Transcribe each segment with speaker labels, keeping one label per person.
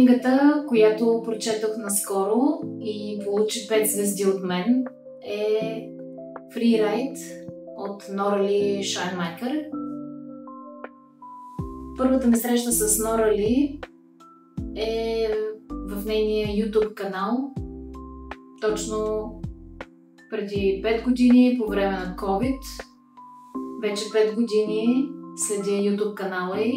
Speaker 1: Книгата, която прочетох наскоро и получи 5 звезди от мен, е Freeride от Нора Шайнмайкър. Първата ми среща с Нора е в нейния YouTube канал. Точно преди 5 години, по време на COVID. Вече 5 години следя YouTube канала й.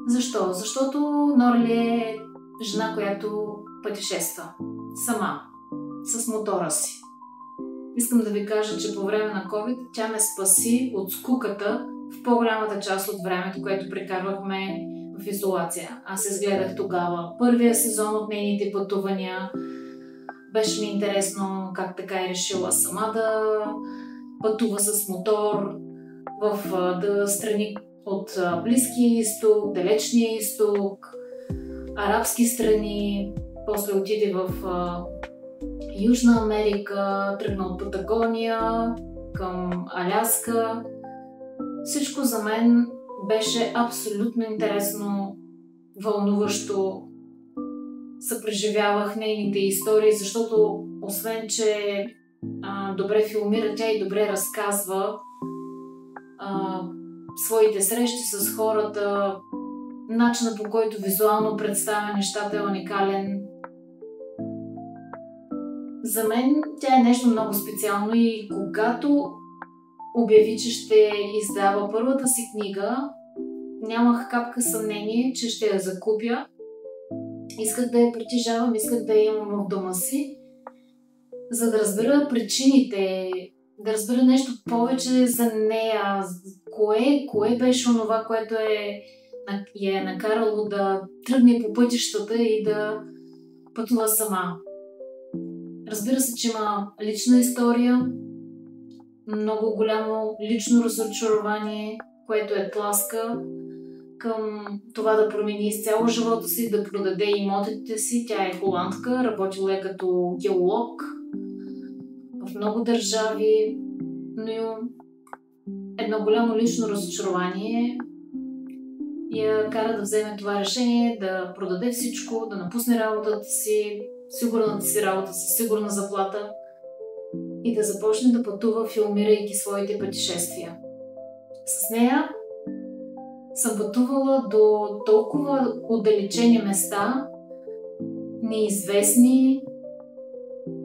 Speaker 1: Защо? Защото Нора е жена, която пътешества сама, с мотора си. Искам да ви кажа, че по време на COVID тя ме спаси от скуката в по-голямата част от времето, което прекарвахме в изолация. Аз изгледах тогава първия сезон от нейните пътувания. Беше ми интересно как така е решила сама да пътува с мотор в страни от Близкия изток, Далечния изток, арабски страни. После отиде в Южна Америка, тръгна от Патагония към Аляска. Всичко за мен беше абсолютно интересно, вълнуващо. Съпреживявах нейните истории, защото освен, че добре филмира, тя и добре разказва своите срещи с хората, начинът, по който визуално представя нещата, е уникален. За мен тя е нещо много специално и когато обяви, че ще издава първата си книга, нямах капка съмнение, че ще я закупя. Исках да я притежавам, исках да я имам в дома си, за да разбера причините, да разбера нещо повече за нея. Кое беше онова, което я е накарало да тръгне по пътищата и да пътува сама. Разбира се, че има лична история, много голямо лично разочарование, което е тласка към това да промени изцяло живота си, да продаде имотите си. Тя е холандка, работила е като геолог в много държави, но едно голямо лично разочарование я кара да вземе това решение, да продаде всичко, да напусне работата си, сигурната си работа със сигурна заплата и да започне да пътува, филмирайки своите пътешествия. С нея съм пътувала до толкова отдалечени места, неизвестни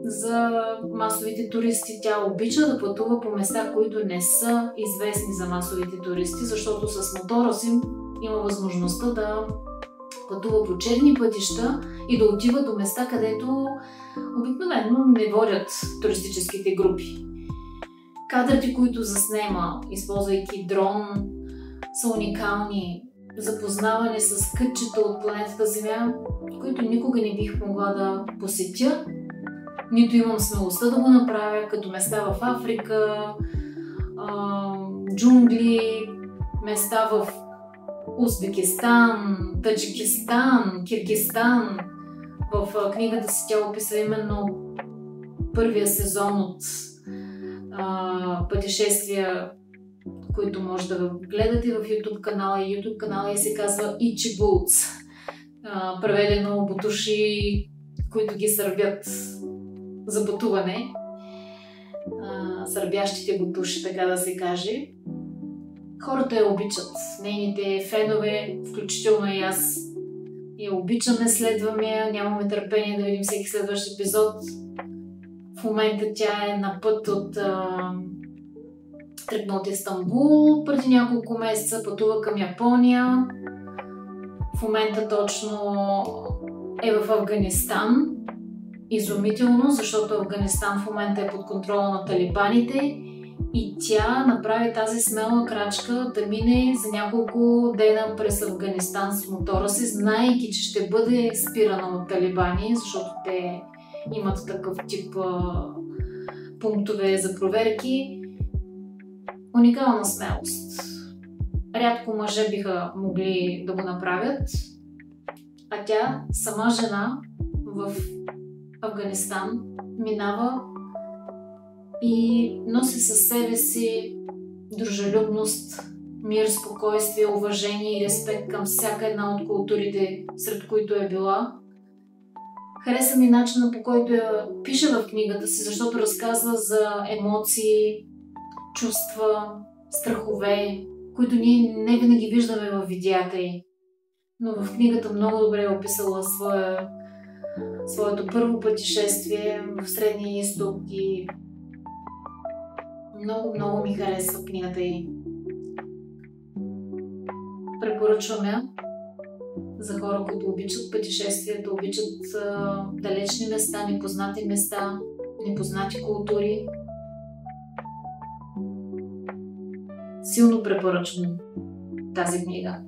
Speaker 1: за масовите туристи. Тя обича да пътува по места, които не са известни за масовите туристи, защото с мотора си има възможността да пътува по черни пътища и да отива до места, където обикновено не водят туристическите групи. Кадрите, които заснема, използвайки дрон, са уникални. Запознаване с кътчета от планетата Земя, които никога не бих могла да посетя, нито имам смелостта да го направя, като места в Африка, джунгли, места в Узбекистан, Таджикистан, Киргизстан. В книгата си тя описва именно първия сезон от пътешествия, които може да гледате в YouTube канала. YouTube канала се казва Itchy Boots, преведено бутуши, които ги сърбят за пътуване. Сърбящите бутуши, така да се каже. Хората я обичат. Нейните фенове, включително и аз, я обичаме, следваме я, нямаме търпение да видим всеки следващ епизод. В момента тя е на път тръгна от Истанбул преди няколко месеца, пътува към Япония. В момента точно е в Афганистан. Изумително, защото Афганистан в момента е под контрола на талибаните и тя направи тази смела крачка да мине за няколко дена през Афганистан с мотора си, знаейки, че ще бъде спирана от талибани, защото те имат такъв тип пунктове за проверки. Уникална смелост. Рядко мъже биха могли да го направят, а тя, сама жена в Афганистан, минава и носи със себе си дружелюбност, мир, спокойствие, уважение и респект към всяка една от културите, сред които е била. Хареса ми начина, по който я пише в книгата си, защото разказва за емоции, чувства, страхове, които ние не винаги виждаме в видеята й. Но в книгата много добре е описала своето първо пътешествие в Средния изток и много ми харесва книгата й. Препоръчвам я за хора, които обичат пътешествията, обичат далечни места, непознати места, непознати култури. Силно препоръчвам тази книга.